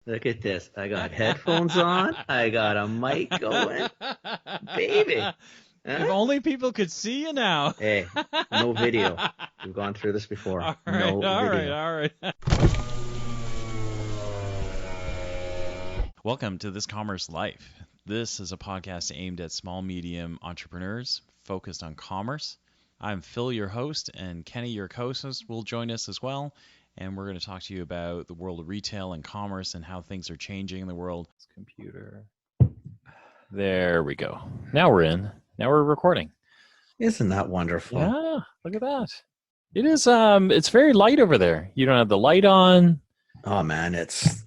Look at this. I got headphones on. I got a mic going. Baby. If Huh? only people could see you now. Hey, no video. We've gone through this before. All right, No all right, video. all right. Welcome to This Commerce Life. This is a podcast aimed at small, medium entrepreneurs focused on commerce. I'm Phil, your host, and Kenny, your co-host, will join us as well. And we're going to talk to you about the world of retail and commerce and how things are changing in the world. Computer. There we go. Now we're in. Now we're recording. Isn't that wonderful? Yeah, look at that. It is. It's very light over there. You don't have the light on. Oh man,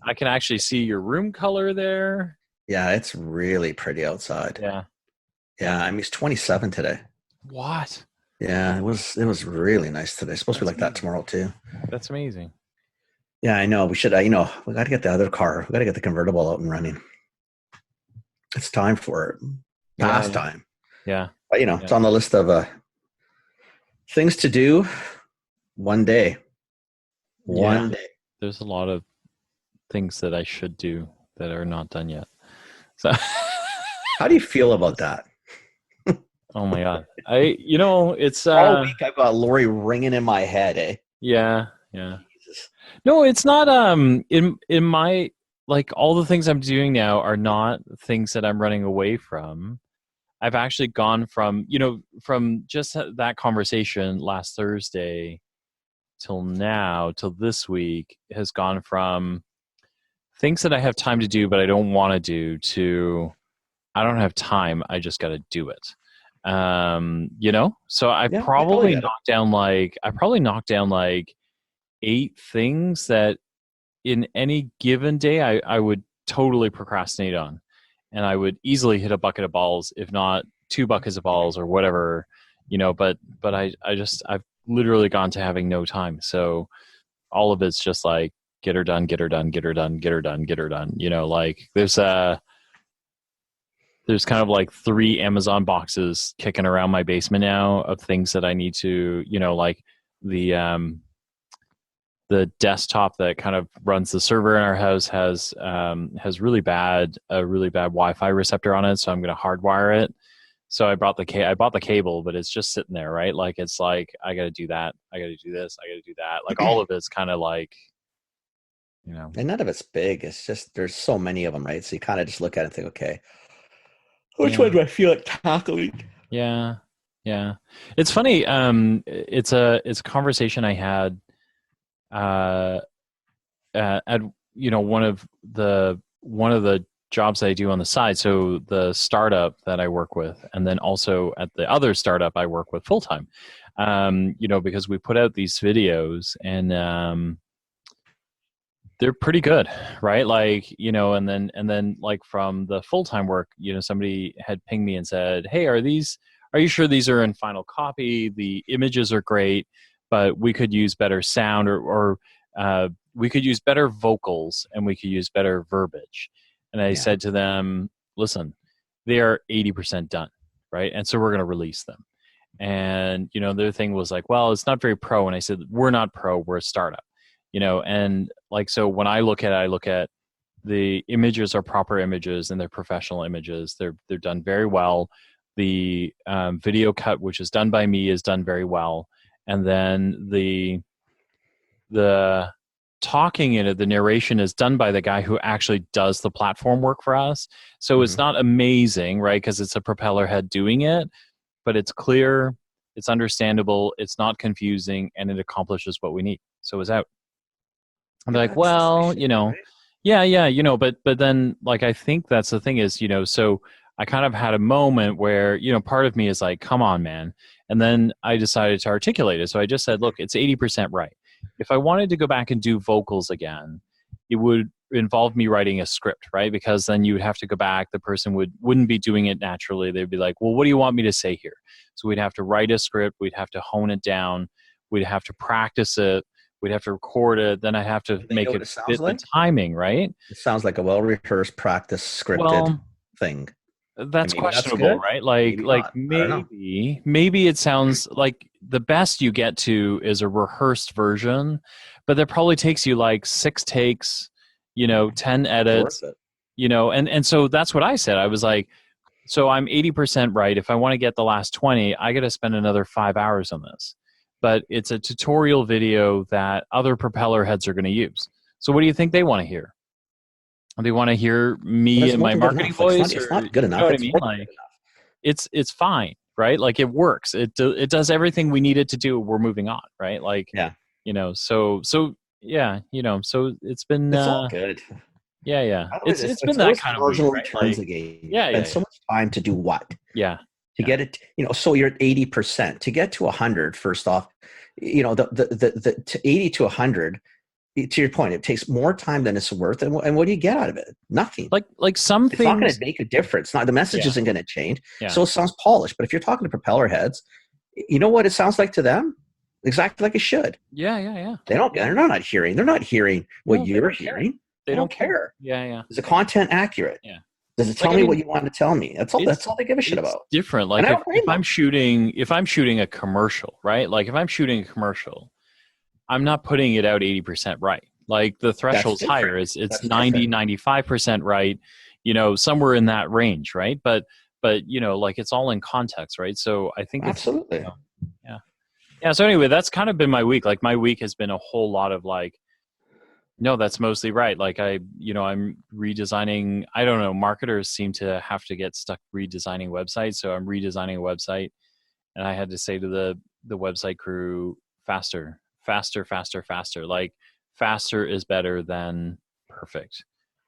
I can actually see your room color there. it's really pretty outside. Yeah. Yeah, I mean it's 27 today. What? Yeah, it was really nice today. It's supposed to be like that tomorrow too. That's amazing. Yeah, I know. We should. We got to get the other car. We got to get the convertible out and running. It's time for it. Past time. Yeah. But it's on the list of things to do one day. One day. There's a lot of things that I should do that are not done yet. So How do you feel about that? oh my God. It's all week I've got Laurie ringing in my head, eh? Yeah. Jesus. No, it's not in my, like, all the things I'm doing now are not things that I'm running away from. I've actually gone from just that conversation last Thursday till now, till this week, has gone from things that I have time to do but I don't want to do to I don't have time, I just got to do it. So I probably knocked down like 8 things that in any given day I would totally procrastinate on, and I would easily hit a bucket of balls, if not 2 buckets of balls or whatever, but I've literally gone to having no time. So all of it's just like, get her done, get her done, get her done, get her done, get her done. Like there's kind of like 3 Amazon boxes kicking around my basement now of things that I need to, like the desktop that kind of runs the server in our house has a really bad Wi-Fi receptor on it, so I'm going to hardwire it. So I bought the cable, but it's just sitting there, right? Like it's like I got to do that, I got to do this, I got to do that. Like all of it's kind of like, And none of it's big. It's just there's so many of them, right? So you kind of just look at it and think, okay, which one do I feel like tackling? Yeah. It's funny. It's a conversation I had at one of the jobs that I do on the side. So the startup that I work with, and then also at the other startup I work with full time. Because we put out these videos and they're pretty good, right? Like, and then like from the full-time work, somebody had pinged me and said, hey, are you sure these are in final copy? The images are great, but we could use better sound or we could use better vocals and we could use better verbiage. And I said to them, listen, they are 80% done, right? And so we're going to release them. And, their thing was like, well, it's not very pro. And I said, we're not pro, we're a startup. And like, so when I look at the images are proper images and they're professional images. They're done very well. The video cut, which is done by me, is done very well. And then the talking in it, the narration is done by the guy who actually does the platform work for us. So it's not amazing, right? Because it's a propeller head doing it, but it's clear, it's understandable, it's not confusing, and it accomplishes what we need. So it's out. I'm like, well, right? But then like, I think that's the thing is, so I kind of had a moment where, part of me is like, come on, man. And then I decided to articulate it. So I just said, look, it's 80% right. If I wanted to go back and do vocals again, it would involve me writing a script, right? Because then you would have to go back. The person wouldn't be doing it naturally. They'd be like, well, what do you want me to say here? So we'd have to write a script. We'd have to hone it down. We'd have to practice it. We'd have to record it. Then I have to make it fit the timing, right? It sounds like a well-rehearsed, practice scripted thing. That's questionable, right? Like maybe it sounds like the best you get to is a rehearsed version, but that probably takes you like 6 takes, 10 It's worth edits, it. and so that's what I said. I was like, so I'm 80% right. If I want to get the last 20, I got to spend another 5 hours on this. But it's a tutorial video that other propeller heads are going to use. So what do you think they want to hear? They want to hear But me it's and more my than good marketing enough. Like, voice, it's or not good you know enough. what I It's mean? more than Like good enough. it's fine, right? Like it works. It does everything we need it to do. We're moving on, right? Like, Yeah. so yeah, so it's been It's all good. yeah. Otherwise, It's it's been that always kind of week, marginal right? returns Like again. You yeah, spend yeah, so much time to do what? yeah, To yeah. get it, so you're at 80%. To get to 100, first off, to 80 to 100, to your point, it takes more time than it's worth. And what do you get out of it? Nothing. Like some It's not going to things. make a difference. Not the message Yeah, isn't going to change. yeah, So it sounds polished. But if you're talking to propeller heads, you know what it sounds like to them? Exactly like it should. yeah. They don't. Yeah. They're not hearing. They're not hearing what No, they you're don't care. hearing. They They don't don't care. care. Yeah, yeah, Is the content accurate? yeah. Does it Like tell I me what mean, you want to tell me? That's all. it's That's all they give a shit it's about. different. And Like I don't blame them. if I'm shooting a commercial, right? Like if I'm shooting a commercial, I'm not putting it out 80% right. Like the That's threshold's higher. different. It's That's 90, different. 95% right, somewhere in that range, right? But like it's all in context, right? So I think it's Absolutely. yeah. Yeah, so anyway, that's kind of been my week. Like my week has been a whole lot of like, no, that's mostly right. Like I'm redesigning. I don't know. Marketers seem to have to get stuck redesigning websites. So I'm redesigning a website, and I had to say to the website crew, faster, faster, faster, faster. Like faster is better than perfect.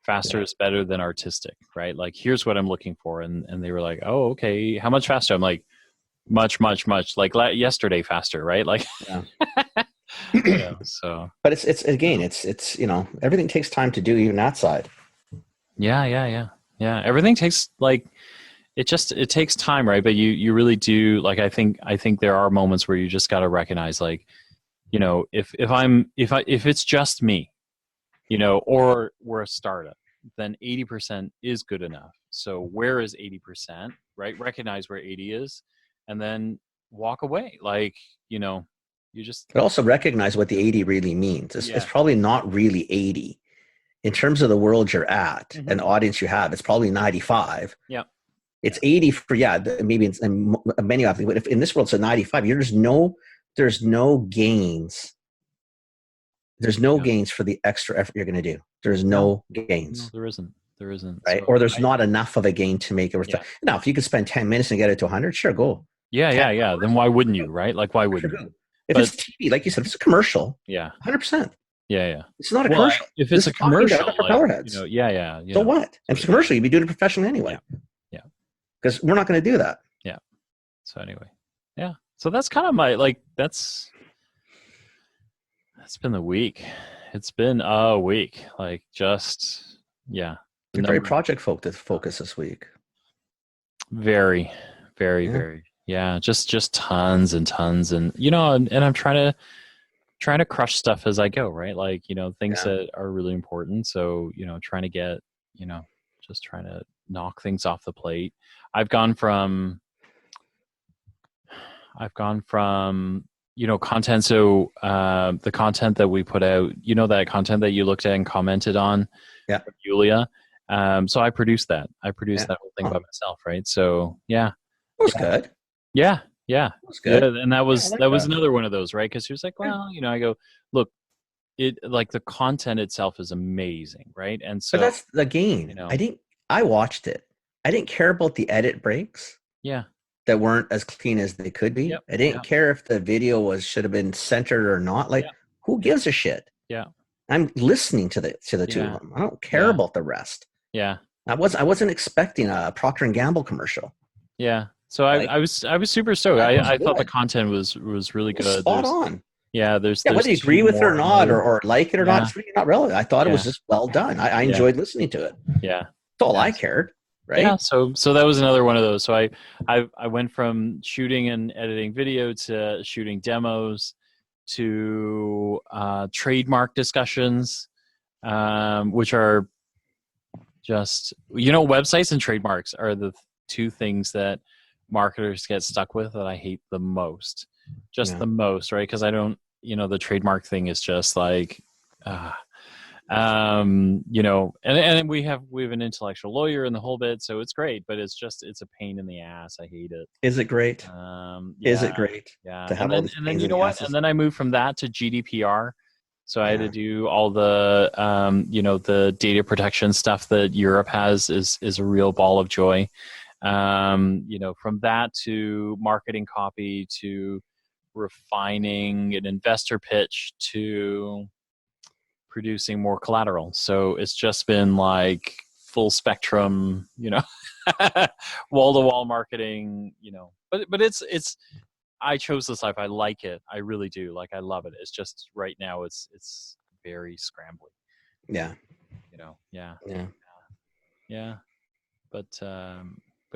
Faster Yeah. is better than artistic, right? Like here's what I'm looking for, and they were like, oh, okay, how much faster? I'm like, much, much, much. Like yesterday, faster, right? Like, Yeah. So But it's again, it's everything takes time to do, even that side. yeah. Everything takes like it takes time, right? But you really do like I think there are moments where you just got to recognize like if it's just me, or we're a startup, then 80% is good enough. So where is 80%, right? Recognize where 80 is, and then walk away. Like you just But also recognize what the 80 really means. It's yeah. probably not really 80 in terms of the world you're at and the audience you have. It's probably 95. Yeah. It's 80 for maybe in many of them. But if in this world it's a 95, there's no gains. There's no gains for the extra effort you're going to do. There's no gains. No, there isn't. There isn't. Right? So Or there's not enough of a gain to make it worth it. Now, if you could spend 10 minutes and get it to 100, sure, go. Yeah. Then why wouldn't you, right? Like why wouldn't you? If it's TV, like you said, if it's a commercial, yeah, 100%. Yeah. It's not a commercial. If it's a commercial, propeller heads. Yeah. So what? If it's a commercial, you'd be doing it professionally anyway. Yeah. Because we're not going to do that. Yeah. So anyway, yeah. So that's kind of my that's been the week. It's been a week. Like just yeah. You're very project focused this week. Very, very, very. Yeah, just tons and tons, and and I'm trying to crush stuff as I go, right? Like things that are really important. So trying to get just trying to knock things off the plate. I've gone from content. So the content that we put out, that content that you looked at and commented on, Julia. So I produced that. I produced that whole thing by myself, right? So yeah. It was good. Yeah. It was good. Yeah, and that was another one of those, right? Because she was like, well, I go, look, it like the content itself is amazing, right? And so but that's the game. I watched it. I didn't care about the edit breaks. Yeah. That weren't as clean as they could be. Yep. I didn't care if the video should have been centered or not. Like, who gives a shit? Yeah. I'm listening to the two of them. I don't care about the rest. Yeah. I wasn't expecting a Procter and Gamble commercial. Yeah. So I was super stoked. I thought the content was really good. Spot on. Yeah, there's whether you agree with it or not, or like it or not, it's really not relevant. I thought it was just well done. I enjoyed listening to it. Yeah. That's all I cared. Right? Yeah, so that was another one of those. So I went from shooting and editing video to shooting demos to trademark discussions, which are just websites and trademarks are the two things that marketers get stuck with that I hate the most. The most, right? Because I don't, the trademark thing is just like You know, and we have an intellectual lawyer in the whole bit, so it's great, but it's a pain in the ass. I hate it. Is it great? Is it Yeah, great yeah. to have all these And then pains you in know the what? And asses? then I moved from that to GDPR. So I had to Yeah. do all the, you know, the data protection stuff that Europe has is a real ball of joy. You know, from that to marketing copy to refining an investor pitch to producing more collateral. So it's just been like full spectrum, you know, wall to wall marketing, you know. But it's I chose this life. I like it. I really do. Like I love it. It's just right now it's very scrambly, Yeah. you know. Yeah. Yeah. Yeah. But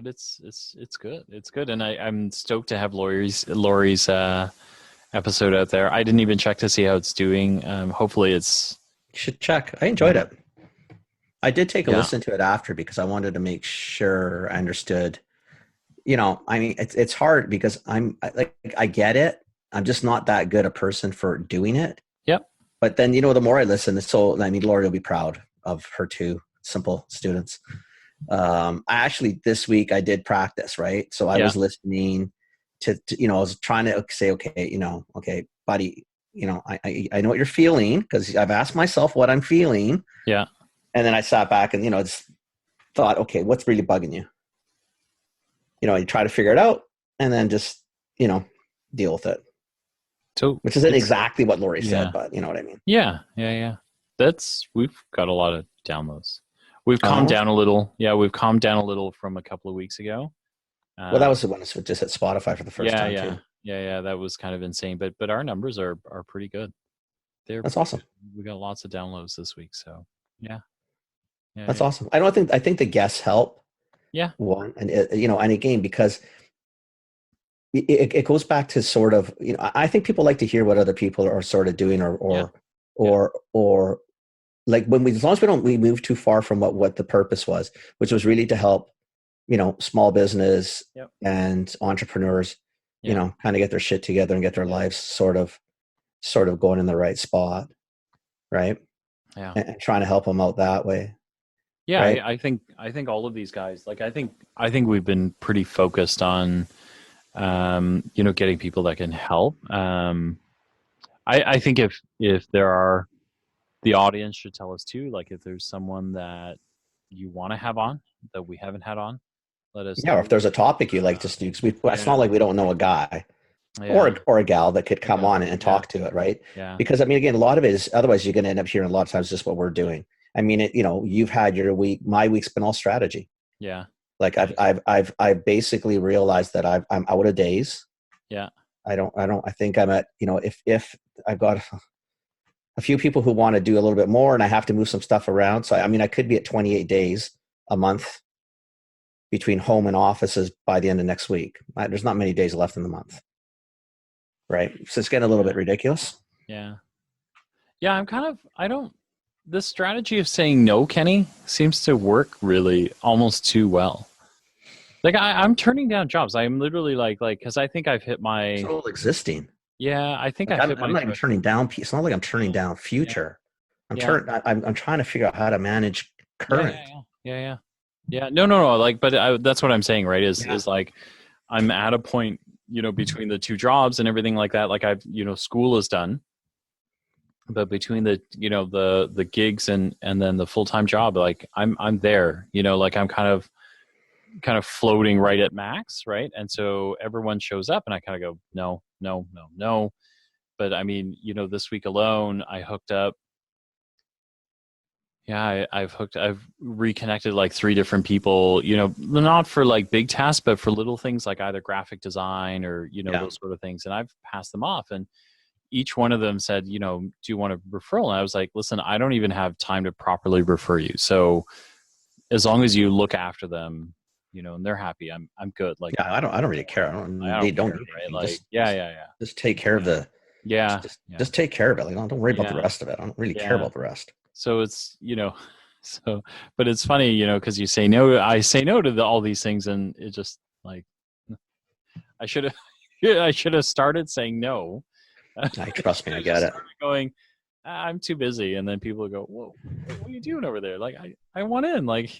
it's good. It's good. And I'm stoked to have Laurie's episode out there. I didn't even check to see how it's doing. Hopefully it's You should check. I enjoyed yeah. it. I did take a Yeah. listen to it after because I wanted to make sure I understood. You know, I mean, it's hard because I get it. I'm just not that good a person for doing it. Yep. But then, you know, the more I listen, so I mean, Laurie will be proud of her two simple students. I actually this week I did practice, right? So I Yeah. was listening to you know, I was trying to say, okay, you know, okay, buddy, you know, I know what you're feeling because I've asked myself what I'm feeling, Yeah. and then I sat back and you know, just thought, okay, what's really bugging you? You know, you try to figure it out, and then just you know, deal with it. So Which isn't it's exactly what Laurie yeah. said, but you know what I mean. Yeah. Yeah. Yeah. We've got a lot of downloads. We've calmed Oh, down a little. Yeah, we've calmed down a little from a couple of weeks ago. well, that Um, was the one that just hit Spotify for the first yeah, time yeah, too. yeah, yeah. That was kind of insane, but our numbers are pretty good. They're That's pretty awesome. good. We got lots of downloads this week, so yeah, yeah, That's yeah, awesome. I think the guests help yeah, one, and you know, and again because it goes back to sort of you know I think people like to hear what other people are sort of doing yeah, yeah, or like when we as long as we move too far from what the purpose was, which was really to help you know small business yep, and entrepreneurs you yeah, know kind of get their shit together and get their yeah, lives sort of going in the right spot, right, yeah. and trying to help them out that way, Yeah, right. I think all of these guys, like I think we've been pretty focused on, you know, getting people that can help. I think if there are the audience should tell us too, like if there's someone that you want to have on that we haven't had on, let us Yeah, or if know. there's a topic you like to do, because it's not Yeah, like we don't know a guy yeah, or a gal that could there you come go. on and Yeah, talk to it, right? yeah, Because I mean, again, a lot of it is otherwise you're going to end up hearing a lot of times just what we're doing. I mean, you know, you've had your week. My week's been all strategy. yeah, Like yeah, I've basically realized that I'm out of days. yeah, I think I'm at you know if I've got a few people who want to do a little bit more and I have to move some stuff around. So I mean, I could be at 28 days a month between home and offices by the end of next week. There's not many days left in the month, right? So it's getting a little yeah, bit ridiculous. yeah. Yeah, I'm kind of I don't the strategy of saying no, Kenny, seems to work really almost too well. Like I'm turning down jobs. I'm literally like because I think I've hit It's my all existing. yeah. I think Like I've hit I'm my not even turning threshold. down. It's not like I'm Yeah, turning down yeah, future. yeah, I'm trying to figure out how to manage yeah, yeah, current. yeah, yeah, yeah. Yeah. No, no, no. Like, but that's what I'm saying, right? Yeah. Is like I'm at a point, you know, between the two jobs and everything like that. Like I've, you know, school is done, but between the, you know, the gigs and then the full time job, like I'm there. You know, like I'm kind of floating right at max, right? And so everyone shows up, and I kind of go, no, no, no, no. But I mean, you know, this week alone, I hooked up. Yeah, I've reconnected like three different people, you know, not for like big tasks, but for little things like either graphic design or, you know, Yeah. those sort of things. And I've passed them off. And each one of them said, you know, do you want a referral? And I was like, listen, I don't even have time to properly refer you. So as long as you look after them, you know, and they're happy, I'm good. Like, Yeah. I don't really care. I They don't don't care, need right? anything. Like, yeah, yeah, yeah, Just take care of yeah, the, yeah, yeah, just take care of it. Like, don't worry about the yeah, rest of it. I don't really care yeah. about the rest. So it's, you know, so, but it's funny, you know, because you say no, I say no to all these things, and it just like I should have, I should have started saying no. I trust me. I I just get it. started going. I'm too busy. And then people go, whoa, what are you doing over there? Like, I want in. Like,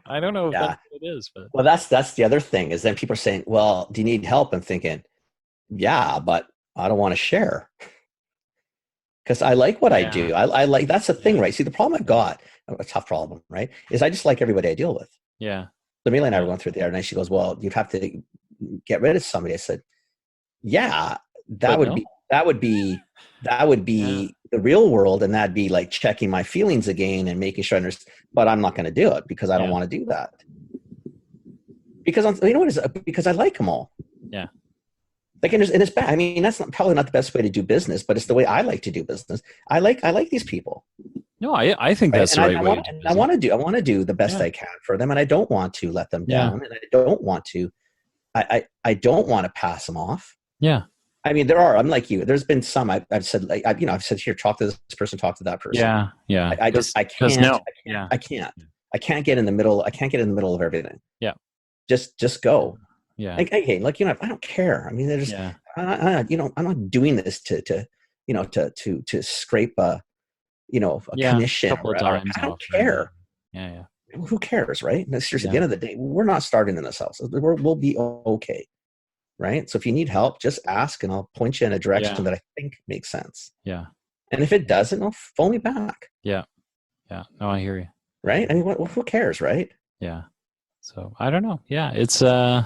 I don't know if that's Yeah. what it is, but Well, that's the other thing is then people are saying, well, do you need help? I'm thinking, yeah, but I don't want to share because I like what I yeah, do. I like, that's the thing, yeah, right? See, the problem I've got, a tough problem, right, is I just like everybody I deal with. yeah, So Amelia and I were yeah. going through it the other night. She goes, well, you'd have to get rid of somebody. I said, yeah, that But would no, be, that would be, that would yeah, be the real world. And that'd be like checking my feelings again and making sure I understand, but I'm not going to do it because I don't yeah, want to do that. Because you know what is because I like them all. yeah. Like, and it's bad. I mean, that's probably not the best way to do business, but it's the way I like to do business. I like these people, No, I think right? that's And the right way to do I business. want to do, I want to do the best Yeah, I can for them, and I don't want to let them yeah, down, and I don't want to, I don't want to pass them off. yeah, I mean, there are. I'm like you. There's been some I've said, like, I've said here, talk to this person, talk to that person. yeah, yeah. I just, Because no, yeah, I can't get in the middle. I can't get in the middle of everything. yeah, Just go. yeah, Like, hey, like, you know, I don't care. I mean, they're just, yeah, you know, I'm not doing this you know, to scrape a, you know, a yeah. A commission couple of or times I don't off. Right? care. Yeah, yeah, Who cares, right? No, seriously, at the yeah, end of the day, we're not starting in this house. We'll be okay, right? So if you need help, just ask, and I'll point you in a yeah, direction that I think makes sense. yeah, And if it doesn't, I'll phone me back, yeah, yeah. No, I hear you. right? I mean, who cares, right? Yeah. So I don't know. Yeah, it's no,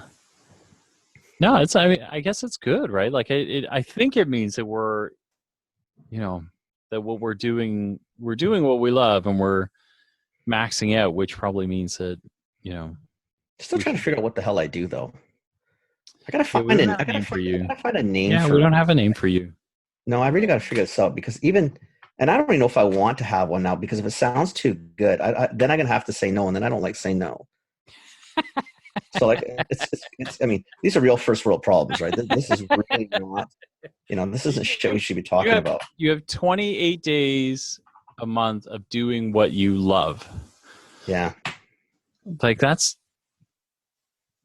it's I mean I guess it's good, right? Like I think it means that we're you know that what we're doing what we love and we're maxing out, which probably means that you know Still we trying to should. figure out what the hell I do, though. Yeah, we don't have a name for I you. gotta find a name Yeah, we for. don't have a name for you. No, I really got to figure this out because even, and I don't really know if I want to have one now because if it sounds too good, then I'm gonna have to say no, and then I don't like saying no. So like, I mean, these are real first world problems, right? This is really not, you know, this isn't shit we should be You talking have about. 28 days a month of doing what you love. Yeah, Like that's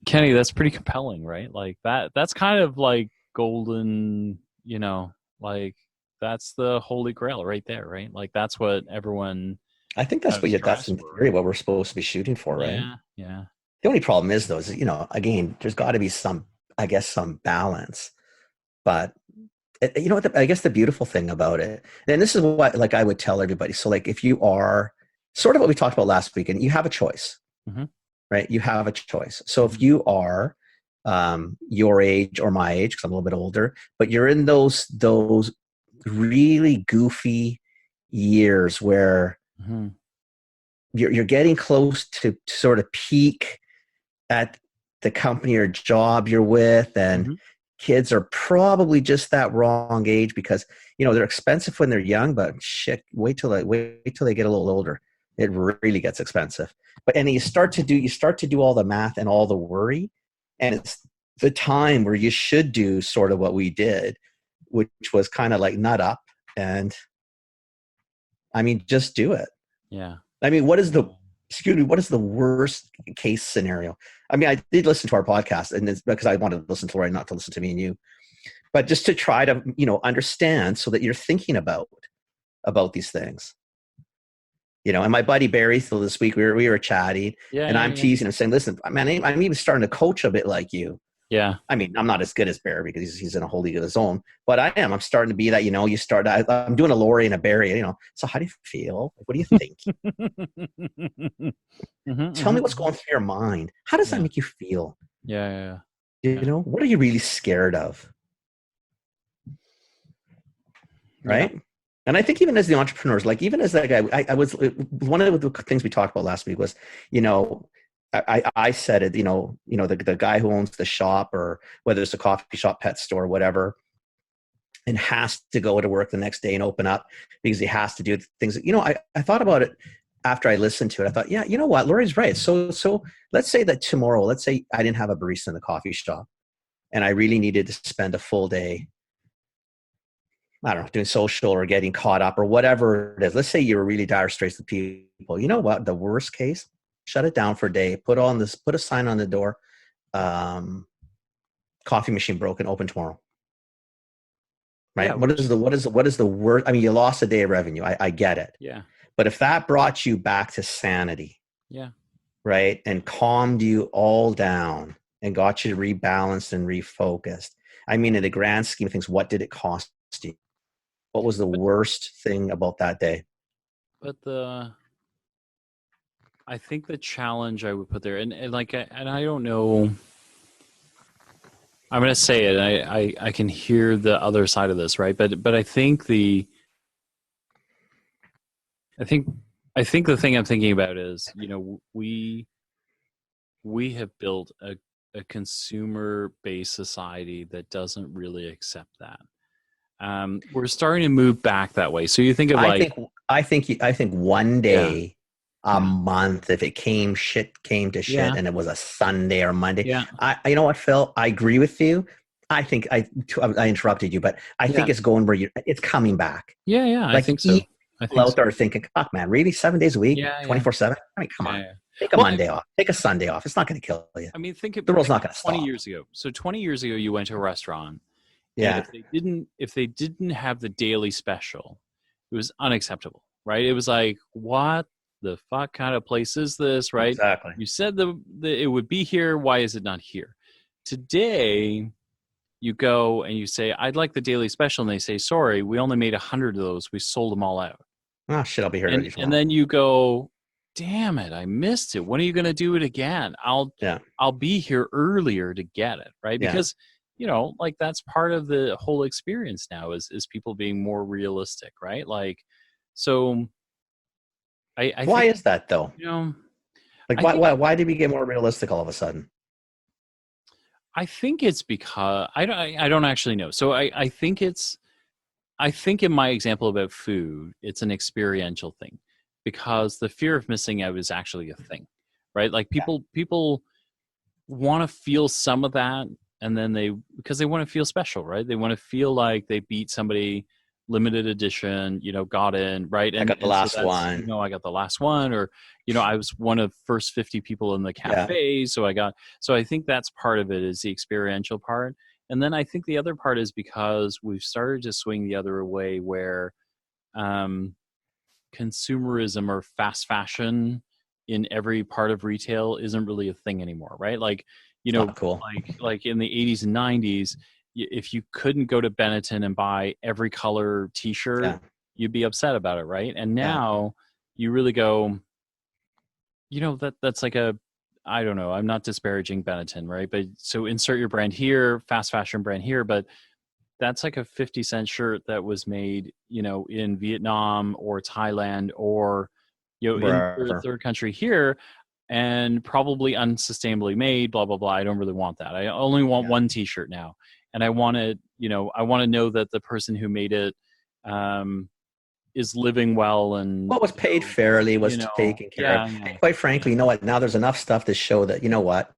Kenny, that's pretty compelling, right? Like that's kind of like golden, like that's the holy grail right there, right? Like that's what everyone I think kind of that's strives in for, theory right? what we're supposed to be shooting for, right? Yeah, yeah. The only problem is though, is, you know, again, there's got to be some, I guess, some balance. But you know what? I guess the beautiful thing about it, and this is what like I would tell everybody. So like, if you are sort of what we talked about last week, and you have a choice, Mm-hmm. right? You have a choice. So if Mm-hmm. you are your age or my age, because I'm a little bit older, but you're in those really goofy years where Mm-hmm. you're getting close to sort of peak at the company or job you're with, and Mm-hmm. kids are probably just that wrong age because you know they're expensive when they're young, but shit, wait till they get a little older. It really gets expensive. But and then you start to do all the math and all the worry, and it's the time where you should do sort of what we did, which was kind of like nut up and I mean just do it. Yeah. I mean, what is the worst case scenario? I mean, I did listen to our podcast, and it's because I wanted to listen to Laurie, not to listen to me and you, but just to try to, you know, understand so that you're thinking about these things. You know, and my buddy Barry, so this week we were chatting, Yeah, and yeah, I'm yeah. teasing him, saying, "Listen, man, I'm even starting to coach a bit like you." Yeah. I mean, I'm not as good as Barry because he's in a whole league of his own, but I am. I'm starting to be that, you know, I'm doing a Laurie and a Barry, you know. So how do you feel? Like, what do you think? Mm-hmm, Tell me mm-hmm. what's going through your mind. How does that Yeah. make you feel? Yeah, yeah, You yeah. know, what are you really scared of? Yeah. Right. And I think even as the entrepreneurs, like even as that guy, I was, one of the things we talked about last week was, you know, I said it, the guy who owns the shop or whether it's a coffee shop, pet store, whatever, and has to go to work the next day and open up because he has to do things. You know, I thought about it after I listened to it. I thought, yeah, you know what? Laurie's right. So let's say that tomorrow, let's say I didn't have a barista in the coffee shop and I really needed to spend a full day, I don't know, doing social or getting caught up or whatever it is. Let's say you were really dire straits with people. You know what? The worst case, shut it down for a day. Put a sign on the door. Coffee machine broken. Open tomorrow. Yeah. right? What is the worst? I mean, you lost a day of revenue. I get it. Yeah. But if that brought you back to sanity, Yeah. right, and calmed you all down and got you rebalanced and refocused, I mean, in the grand scheme of things, what did it cost you? What was the But worst thing about that day? but I think the challenge I would put there, and like, and I don't know. I'm going to say it. I can hear the other side of this, right? But I think I think the thing I'm thinking about is, we have built a consumer based society that doesn't really accept that. We're starting to move back that way. So you think of I like, think I think one yeah, day a yeah, month, if it came to shit, yeah, and it was a Sunday or Monday. yeah, You know what, Phil? I agree with you. I interrupted you, but I yeah, think it's going where it's coming back. yeah, yeah. I Like think even so. I people think out so. there are thinking, "Fuck, man, really? 7 days a week, Yeah, yeah, 24/7? I mean, come yeah, on, yeah. take a Well, Monday off, take a Sunday off. It's not going to kill you. I mean, The world's think not of going to 20 stop." years ago. So 20 years ago, you went to a restaurant, and Yeah, if they didn't have the daily special, it was unacceptable, right? It was like, what the fuck kind of place is this, right? exactly. You said the it would be here. Why is it not here? Today, you go and you say, I'd like the daily special, and they say, sorry, we only made 100 of those. We sold them all out. Oh shit, I'll be here And ready and tomorrow. then you go, damn it, I missed it. When are you going to do it again? Yeah, I'll be here earlier to get it, right? yeah. Because like, that's part of the whole experience now, is people being more realistic, right? Like, so I Why think, is that though? you know Like, I why think why why did we get more realistic all of a sudden? I think it's because I don't actually know. So I think in my example about food, it's an experiential thing, because the fear of missing out is actually a thing, right? Like, Yeah, people want to feel some of that, and then because they want to feel special, right? They want to feel like they beat somebody, limited edition, got in, right? I got the And so last that's, one. I got the last one, or I was one of first 50 people in the Yeah, cafe, so I think that's part of it, is the experiential part. And then I think the other part is because we've started to swing the other way, where um consumerism or fast fashion in every part of retail isn't really a thing anymore, right? Like, it's not cool. like in the 80s and 90s, if you couldn't go to Benetton and buy every color t-shirt, Yeah, you'd be upset about it, right? And yeah. now you really go, that's like a, I don't know, I'm not disparaging Benetton, right? But so insert your brand here, fast fashion brand here, but that's like a 50-cent shirt that was made, in Vietnam or Thailand, or, in Wherever. third country here, and probably unsustainably made, blah, blah, blah. I don't really want that. I only want Yeah. one t-shirt now. And I want to, I want to know that the person who made it, um, is living well, and, What was paid fairly was taken care of. yeah, And yeah, quite yeah, frankly, you know what? Now there's enough stuff to show that, you know what?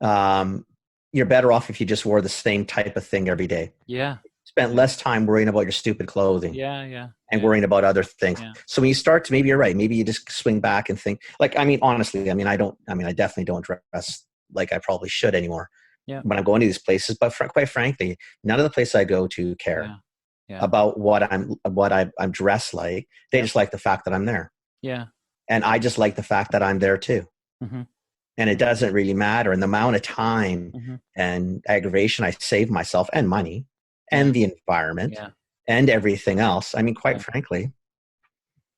Um, you're better off if you just wore the same type of thing every day. yeah, Spent yeah, less time worrying about your stupid clothing yeah, yeah, and yeah, worrying about other things. yeah, So when you start to, maybe you're right. Maybe you just swing back and think, like, I mean, honestly, I definitely don't dress like I probably should anymore yeah, when I'm going to these places. But quite frankly, none of the places I go to care yeah, yeah, about what I'm dressed like. They yeah, just like the fact that I'm there. yeah. And I just like the fact that I'm there too. Mm-hmm, And it doesn't really matter. And the amount of time mm-hmm, and aggravation I save myself and money yeah, and the environment yeah, and everything else. I mean, quite yeah, frankly.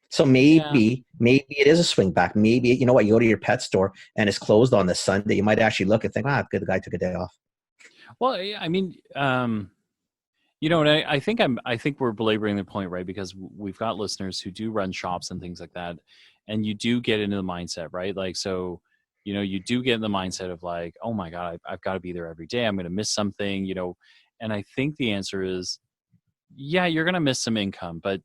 So yeah. maybe it is a swing back. Maybe, you know what, you go to your pet store and it's closed on this Sunday. You might actually look and think, good, the guy took a day off. Well, yeah, I mean, and I think we're belaboring the point, right? Because we've got listeners who do run shops and things like that, and you do get into the mindset, right? Like, so, you do get in the mindset of like, oh my God, I've got to be there every day. I'm going to miss something, and I think the answer is, yeah, you're going to miss some income, but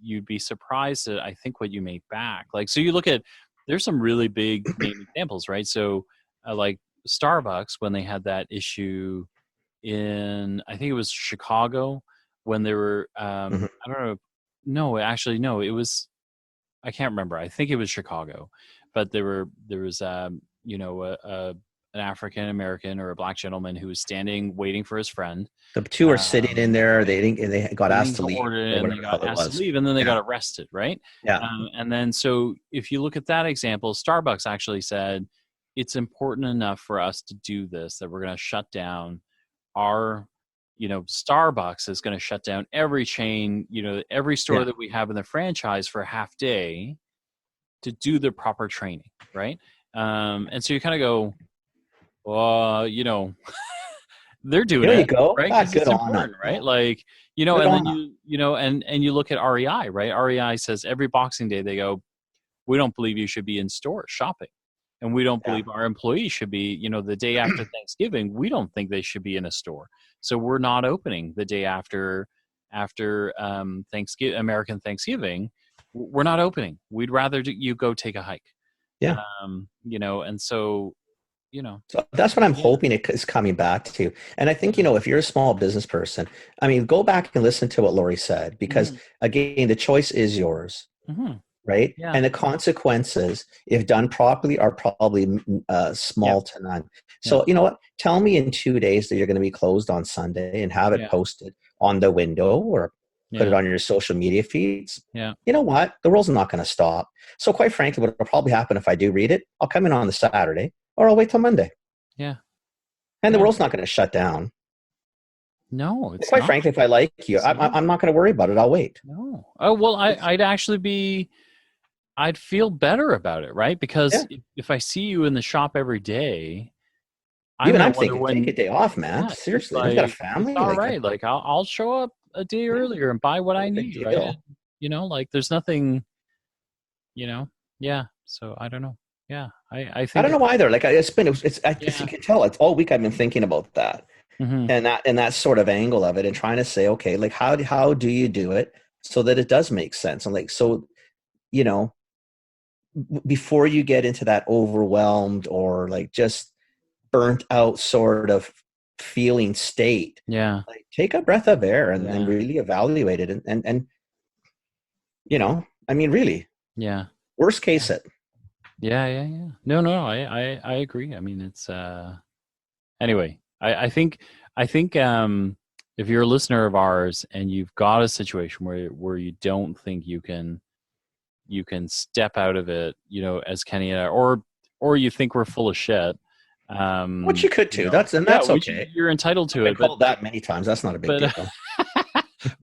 you'd be surprised at, I think, what you make back. Like, so you look at, there's some really big name examples, right? So, like Starbucks, when they had that issue in, I think it was Chicago, when there were, Mhm. I don't know, no, actually, no, it was, I can't remember. I think it was Chicago, but there was, a an African American or a black gentleman who was standing waiting for his friend. The two are sitting in there. Right? They got asked Waiting to to leave order or and they whatever the got hell it asked to was. leave and then they Yeah. got arrested, right? Yeah. And then so if you look at that example, Starbucks actually said it's important enough for us to do this that we're going to shut down our, Starbucks is going to shut down every chain, every store Yeah. that we have in the franchise for a half day to do the proper training, right? And so you kind of go, well, they're doing There you it, go. right? Ah, Because good it's on them. important, right? Like, Good and then on them. and you look at REI, right? REI says every Boxing Day they go, we don't believe you should be in stores shopping. And we don't Yeah. believe our employees should be, the day after Thanksgiving, we don't think they should be in a store. So we're not opening the day after Thanksgiving, American Thanksgiving. We're not opening. We'd rather you go take a hike. Yeah. And so, So that's what I'm yeah. hoping it is coming back to. And I think, if you're a small business person, I mean, go back and listen to what Laurie said, because again, the choice is yours, right? Yeah. And the consequences, if done properly, are probably small to none. So, you know what? Tell me in 2 days that you're going to be closed on Sunday and have it posted on the window or put it on your social media feeds. Yeah. You know what? The world's not going to stop. So quite frankly, what will probably happen if I do read it, I'll come in on the Saturday or I'll wait till Monday. Yeah. And the world's not going to shut down. No, it's quite not. frankly, if I like you, I'm not going to worry about it. I'll wait. No. Oh, well, I'd feel better about it, right? Because if I see you in the shop every day, I'm thinking, take a day off, man. Yeah, Seriously, like, I've got a family. All right, like I'll show up a day earlier and buy what I need, right? And, like there's nothing, yeah. So I don't know. Yeah, I think I don't know either. Like as you can tell, it's all week I've been thinking about that, and that sort of angle of it, and trying to say, okay, like how do you do it so that it does make sense? And like, so, before you get into that overwhelmed or like just burnt out sort of feeling state, like take a breath of air and really evaluate it, and I mean, really, worst case it. Yeah. No, I agree. I mean, it's anyway, I think if you're a listener of ours and you've got a situation where you don't think you can step out of it, as Kenny and I, or you think we're full of shit, which you could too. That's okay. You're entitled to it. I've been called that many times. That's not a big deal.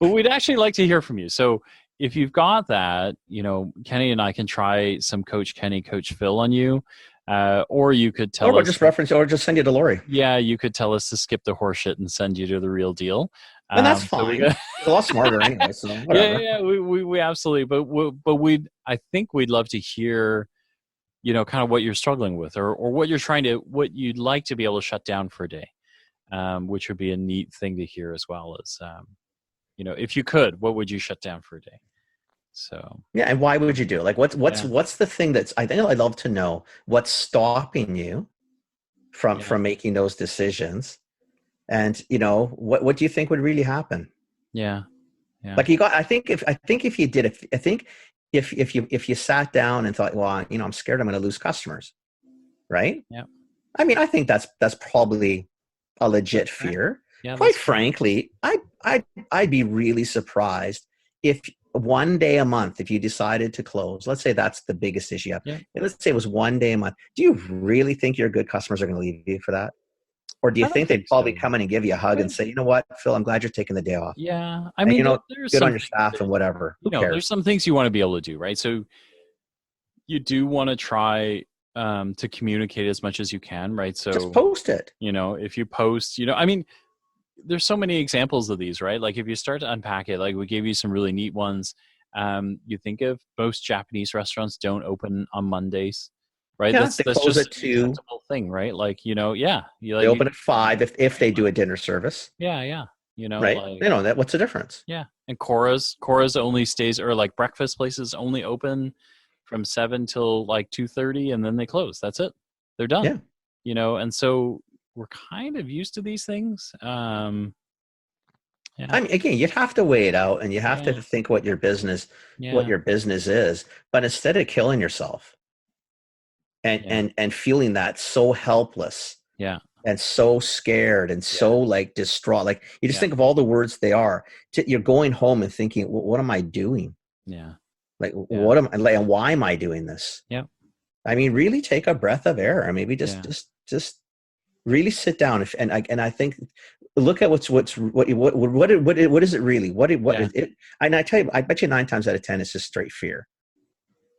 But we'd actually like to hear from you. So if you've got that, Kenny and I can try some Coach Kenny, Coach Phil on you. Or you could tell us. Or just send you to Laurie. Yeah, you could tell us to skip the horseshit and send you to the real deal. And that's fine. It's a lot smarter anyway. So whatever. Yeah, we absolutely. But I think we'd love to hear, kind of what you're struggling with, or what you'd like to be able to shut down for a day, which would be a neat thing to hear as well. As if you could, what would you shut down for a day? So yeah, and why would you do it? Like, what's the thing that's? I think I'd love to know what's stopping you from making those decisions, and what do you think would really happen? Yeah. Like I think if you did, if you sat down and thought, well, I'm scared I'm going to lose customers, right? Yeah. I mean, I think that's probably a legit fear. Yeah, quite frankly, I'd be really surprised if one day a month, if you decided to close, let's say that's the biggest issue you have. Yeah. Let's say it was one day a month. Do you really think your good customers are going to leave you for that? Or do you think they'd probably come in and give you a hug and say, you know what, Phil, I'm glad you're taking the day off. Yeah. I mean, there's good on your staff and whatever. Who cares? There's some things you want to be able to do, right? So you do want to try to communicate as much as you can, right? So just post it. If you post, I mean, there's so many examples of these, right? Like if you start to unpack it, like we gave you some really neat ones. You think of most Japanese restaurants don't open on Mondays, right? Yeah, that's just an acceptable thing, right? Like, they open at 5 if they do a dinner service. Yeah. Right. Like, what's the difference? Yeah. And Cora's only stays, or like breakfast places only open from 7 till like 2:30 and then they close. That's it. They're done. Yeah. And so we're kind of used to these things. I mean, again, you have to weigh it out, and you have to think what your business is. But instead of killing yourself Yeah. and feeling that so helpless Yeah. and so scared and so like distraught. Like you just Yeah. think of all the words they are. You're going home and thinking, well, what am I doing? Yeah. Like, Yeah. what am I like? And why am I doing this? Yeah. I mean, really take a breath of air, and maybe Yeah. just really sit down and I think look at what is it really? What Yeah. is it? And I tell you, I bet you 9 times out of 10 it's just straight fear.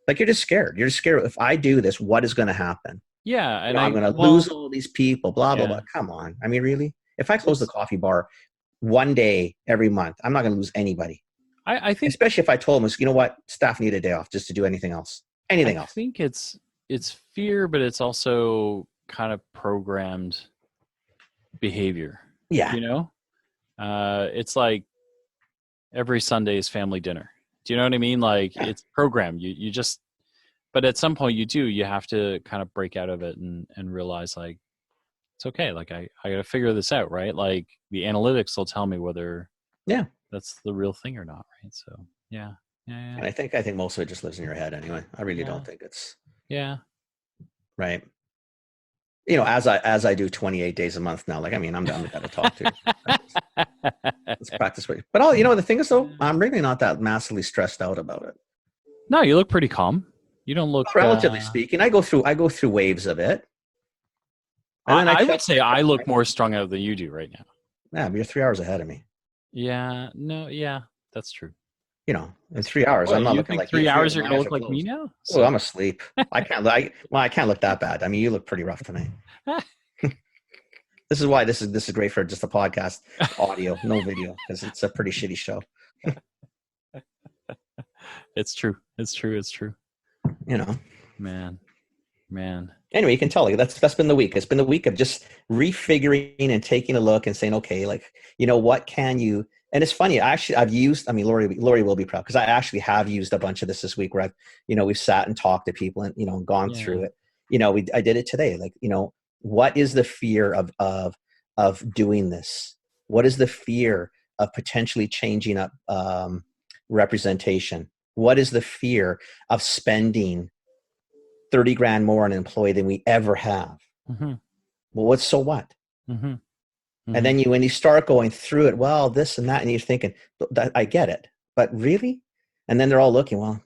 Like you're just scared. You're just scared. If I do this, what is going to happen? Yeah. You And know, I'm going to lose all these people. Blah blah blah. yeah. Come on. I mean, really? If I close the It's, coffee bar one day every month, I'm not going to lose anybody. I think, Especially if I told them, you know what, staff need a day off just to do anything else. I Anything else. think it's fear, but it's also kind of programmed behavior. Yeah. You know, it's like every Sunday is family dinner. Do you know what I mean? Like Yeah. it's programmed. You just, but at some point you have to kind of break out of it and realize like it's okay. Like I got to figure this out, right? Like the analytics will tell me whether that's the real thing or not, right? So yeah. And I think most of it just lives in your head anyway. I really don't think it's right. You know, as I do 28 days a month now, like, I mean, I'm the guy to talk to. Let's practice. But all, you know, the thing is though, I'm really not that massively stressed out about it. No, you look pretty calm. You don't look relatively speaking. I go through waves of it. And then I would say I look more strung out than you do right now. Yeah, but you're 3 hours ahead of me. Yeah, no, yeah, that's true. You know, in 3 hours, I'm not you looking think like 3 you. hours you're gonna look like me now? So I'm asleep. I can't look that bad. I mean, you look pretty rough tonight. This is why this is great for just a podcast audio, no video, because it's a pretty shitty show. It's true. You know, man. Anyway, you can tell, like, that's been the week. It's been the week of just refiguring and taking a look and saying, okay, like, you know, what can you? And it's funny. I've used. I mean, Laurie will be proud because I actually have used a bunch of this week where we've sat and talked to people and gone through it. I did it today. Like, what is the fear of doing this? What is the fear of potentially changing up representation? What is the fear of spending 30 grand more on an employee than we ever have? Mm-hmm. Well, so what? Mm-hmm. Mm-hmm. And then when you start going through it, well, this and that, and you're thinking, I get it, but really? And then they're all looking, well,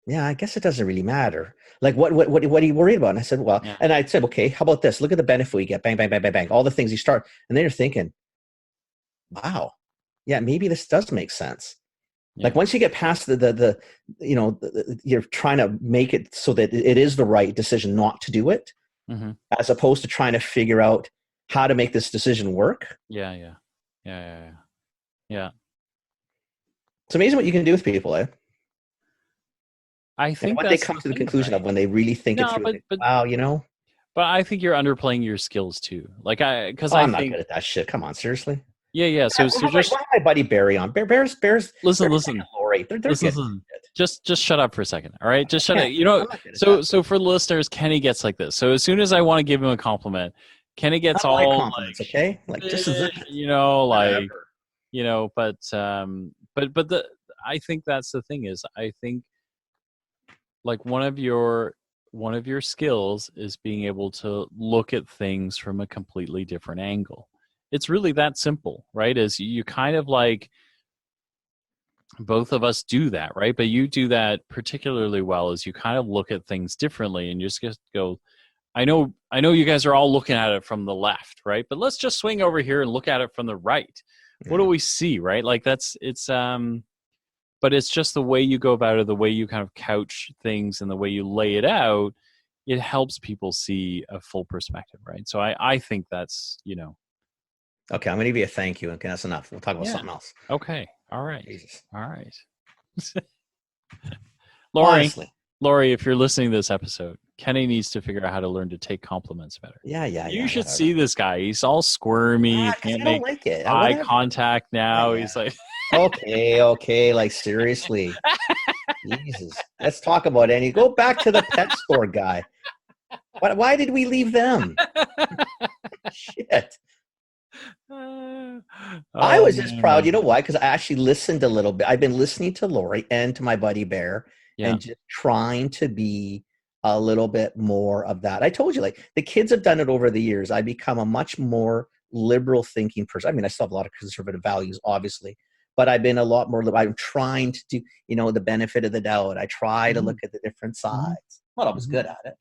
yeah, I guess it doesn't really matter. Like, what are you worried about? And I said, well, and I said, okay, how about this? Look at the benefit we get. Bang, bang, bang, bang, bang. All the things you start. And then you're thinking, wow, yeah, maybe this does make sense. Yeah. Like once you get past you're trying to make it so that it is the right decision not to do it, mm-hmm. as opposed to trying to figure out how to make this decision work. Yeah. It's amazing what you can do with people, eh? I think what they come to the conclusion of when they really think it through. But, wow, But I think you're underplaying your skills too. Like I'm not good at that shit. Come on, seriously. Yeah. So just my buddy Barry on Bears. Listen. Laurie, listen. Just shut up for a second. All right, just shut up. So for the listeners, Kenny gets like this. So as soon as I want to give him a compliment, Kenny gets all compliments, like, okay, like just but I think that's the thing is I think like one of your skills is being able to look at things from a completely different angle. It's really that simple, right? As you kind of like both of us do that, right? But you do that particularly well as you kind of look at things differently and you just go, I know you guys are all looking at it from the left, right? But let's just swing over here and look at it from the right. Yeah. What do we see, right? Like but it's just the way you go about it, the way you kind of couch things and the way you lay it out, it helps people see a full perspective, right? So I think that's, Okay, I'm going to give you a thank you. Okay, that's enough. We'll talk about something else. Okay. All right. Jesus. All right. Laurie, if you're listening to this episode, Kenny needs to figure out how to learn to take compliments better. Yeah. You should see this guy. He's all squirmy. He can't make eye contact now. Yeah. He's like, okay. Like, seriously. Jesus. Let's talk about it. And you go back to the pet store guy. Why did we leave them? Shit. I was just proud. You know why? Because I actually listened a little bit. I've been listening to Laurie and to my buddy Bear and just trying to be a little bit more of that. I told you, like the kids have done it over the years. I become a much more liberal thinking person. I mean, I still have a lot of conservative values, obviously, but I've been a lot more. I'm trying to do, the benefit of the doubt. I try to Mm-hmm. look at the different Mm-hmm. sides. Not always Mm-hmm. good at it.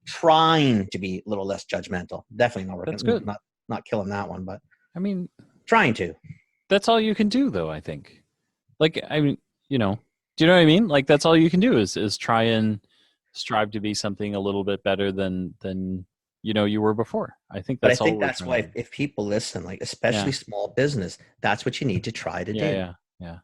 Trying to be a little less judgmental. Definitely not That's working. good. Not killing that one, but I mean, trying to. that's all you can do, though. I think. Like, I mean, do you know what I mean? Like, that's all you can do is try and strive to be something a little bit better than you were before. I think But I that's all think we're that's trying to why do. if people listen, like Yeah. especially small business, that's what you need to try to Yeah. do. Yeah. Yeah.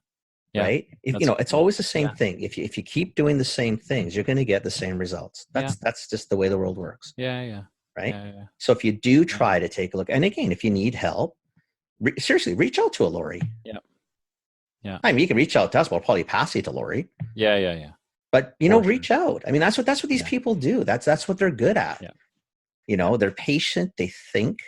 Yeah. Right? If That's a good it's point. always the same Yeah. thing. If you keep doing the same things, you're going to get the same results. Yeah. That's just the way the world works. Yeah. Yeah. Right? Yeah. Yeah. So if you do Yeah. try to take a look, and again, if you need help, seriously, reach out to a Laurie. Yeah. Yeah. I mean, you can reach out to us. We'll probably pass you to Laurie, Yeah. Yeah. Yeah. but For sure. reach out. I mean, that's what these Yeah. people do. That's what they're good at. Yeah. Yeah. They're patient. They think,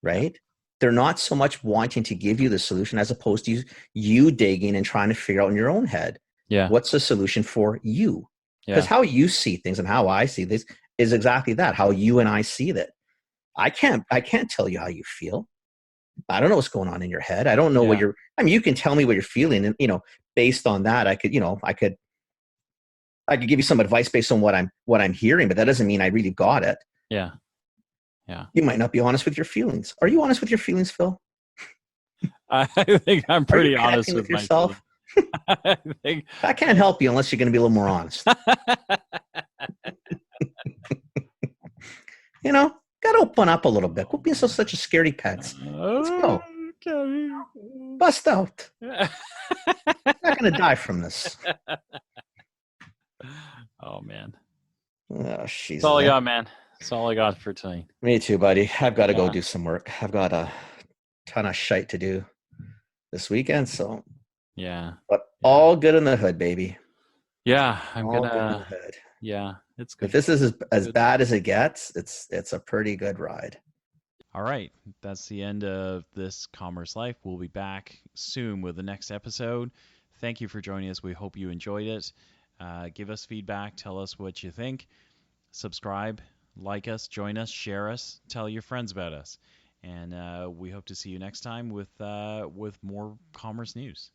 Yeah. right? They're not so much wanting to give you the solution as opposed to you digging and trying to figure out in your own head Yeah. what's the solution for you. Because Yeah. how you see things and how I see this is exactly that. How you and I see that. I can't tell you how you feel. I don't know what's going on in your head. I don't know what Yeah. you're. I mean, you can tell me what you're feeling, and based on that, I could give you some advice based on what I'm hearing, but that doesn't mean I really got it. Yeah. Yeah. You might not be honest with your feelings. Are you honest with your feelings, Phil? I think I'm Are you pretty honest connecting with with my feelings. yourself? I think. I can't help you unless you're going to be a little more honest. Got to open up a little bit. Quit being such a scaredy pants. Let's go. Okay. Bust out. You're not going to die from this. Oh man, Oh, that's Jesus. all I got, man. That's all I got for tonight. Me too, buddy. I've got to go Yeah. do some work. I've got a ton of shite to do this weekend. So, Yeah. but Yeah. all good in the hood, baby. Yeah. I'm All good in the gonna. hood. Yeah. It's good. If this is as Good. bad as it gets, it's a pretty good ride. All right. That's the end of this Commerce Life. We'll be back soon with the next episode. Thank you for joining us. We hope you enjoyed it. Give us feedback. Tell us what you think. Subscribe, like us, join us, share us, tell your friends about us. And we hope to see you next time with more commerce news.